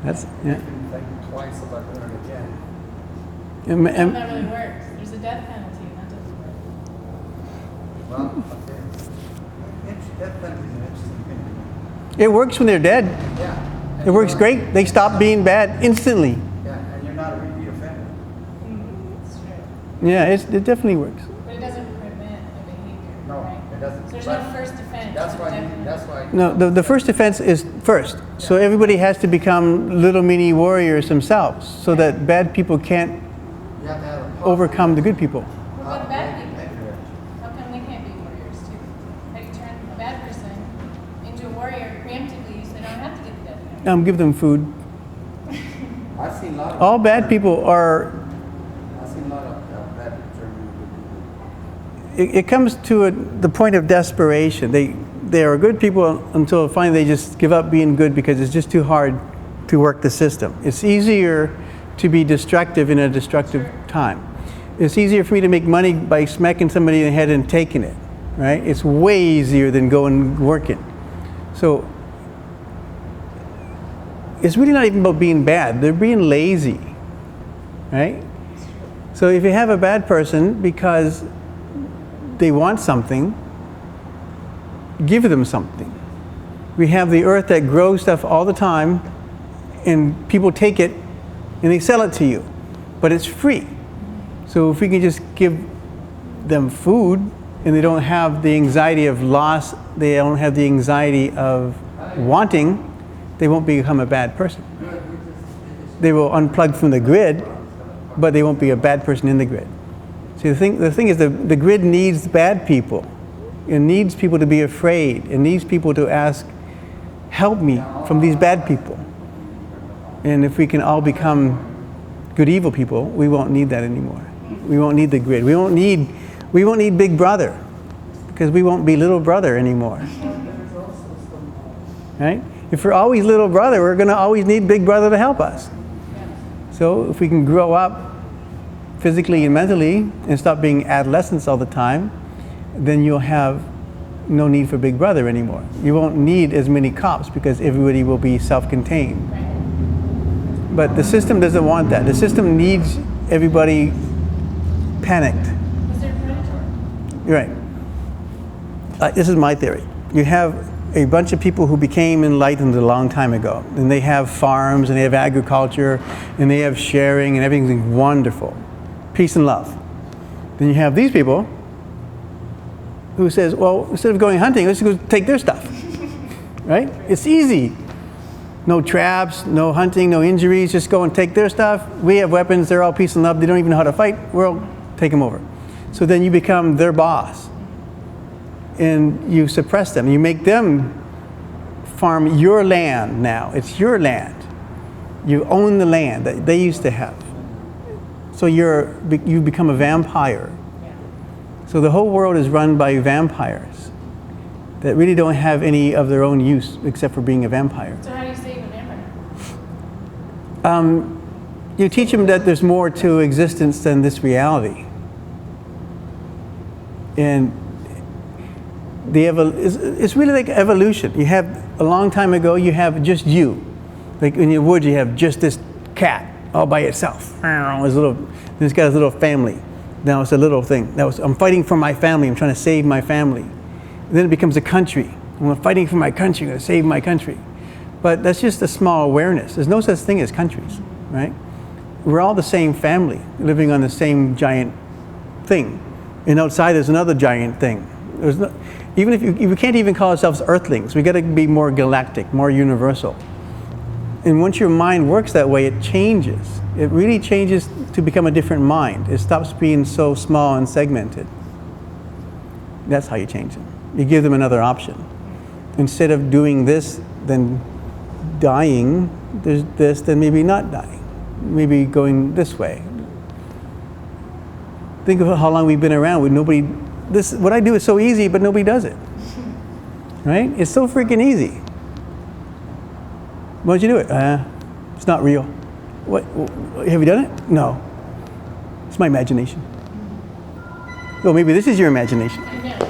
That's, You yeah. can think twice about doing it again. That really works. There's a death penalty, and that doesn't work. Well, okay. Death penalty is an interesting thing. It works when they're dead. Yeah. It works great. They stop being bad instantly. Yeah, and you're not a repeat offender. That's true. Yeah, it definitely works. But it doesn't prevent the behavior, No, right? it doesn't. So there's But no first offense. That's with why. death penalty. That's why. No, the first offense is first. So everybody has to become little mini warriors themselves so that bad people can't You have to have a overcome the good people. What about bad people? How come they can't be warriors too? How do you turn a bad person into a warrior preemptively so they don't have to get the death penalty? Give them food. I've seen a lot of. All bad people are, I've seen a lot of bad people. it comes to the point of desperation. They are good people until finally they just give up being good because it's just too hard to work the system. It's easier to be destructive in a destructive time. It's easier for me to make money by smacking somebody in the head and taking it, right? It's way easier than going working. So it's really not even about being bad. They're being lazy, right? So if you have a bad person because they want something, give them something. We have the earth that grows stuff all the time, and people take it and they sell it to you, but it's free. So if we can just give them food and they don't have the anxiety of loss, they don't have the anxiety of wanting, they won't become a bad person. They will unplug from the grid, but they won't be a bad person in the grid. See, the thing is the grid needs bad people. It needs people to be afraid. It needs people to ask, help me from these bad people. And if we can all become good evil people, we won't need that anymore. We won't need the grid. We won't need Big Brother, because we won't be little brother anymore. Right? If we're always little brother, we're going to always need Big Brother to help us. So if we can grow up physically and mentally and stop being adolescents all the time, then you'll have no need for Big Brother anymore. You won't need as many cops because everybody will be self-contained. But the system doesn't want that. The system needs everybody panicked. Is there predatory? Right. This is my theory. You have a bunch of people who became enlightened a long time ago, and they have farms, and they have agriculture, and they have sharing, and everything's wonderful. Peace and love. Then you have these people who says, well, instead of going hunting, let's go take their stuff. Right? It's easy. No traps, no hunting, no injuries, just go and take their stuff. We have weapons, they're all peace and love, they don't even know how to fight, we'll take them over. So then you become their boss. And you suppress them. You make them farm your land now. It's your land. You own the land that they used to have. So you become a vampire. So the whole world is run by vampires that really don't have any of their own use except for being a vampire. So how do you save a vampire? You teach them that there's more to existence than this reality. And it's really like evolution. You have, a long time ago, you have just you. Like in your woods, you have just this cat all by itself. It's got a little family. Now it's a little thing. I'm fighting for my family. I'm trying to save my family. And then it becomes a country. I'm fighting for my country. I'm going to save my country. But that's just a small awareness. There's no such thing as countries, right? We're all the same family, living on the same giant thing. And outside there's another giant thing. Even if we can't even call ourselves earthlings, we got to be more galactic, more universal. And once your mind works that way, it changes. It really changes to become a different mind. It stops being so small and segmented. That's how you change it. You give them another option. Instead of doing this, then dying, there's this, then maybe not dying. Maybe going this way. Think of how long we've been around with nobody. What I do is so easy, but nobody does it. Right? It's so freaking easy. Why'd you do it? It's not real. What? Have you done it? No. It's my imagination. Well, maybe this is your imagination. I know.